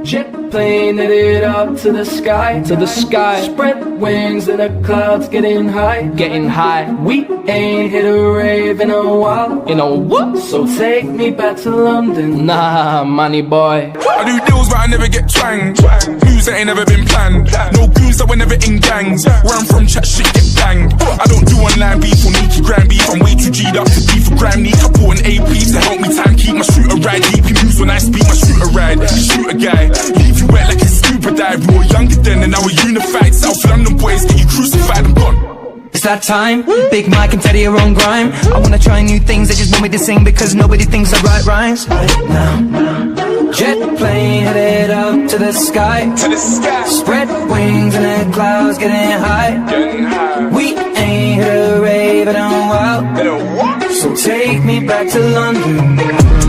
Jet plane headed up to the sky, to the sky. Spread wings in the clouds, getting high, getting high. We ain't hit a rave in a while, in a what? So take me back to London. Nah, money boy. I do deals but I never get twanged. Moves that ain't never been planned. No goons that were never in gangs. Where I'm from, chat shit get banged. I don't do online beef or Nikki grand beef. I'm way too G'd up to beef for gram neat. I bought an AP to help me time keep my shooter ride. Deep in moves when I speak my shooter ride. Shoot a guy, leave you wet like a scuba dive. We were younger then and now we're unified. South London boys get you crucified and gone. It's that time, Big Mike and Teddy are on grime. I wanna try new things, they just want me to sing because nobody thinks I write rhymes. Right now, jet plane headed up to the sky, To the sky, spread wings in the clouds, getting high. getting high. We ain't hit a rave in a while, In a what? so take me back to London.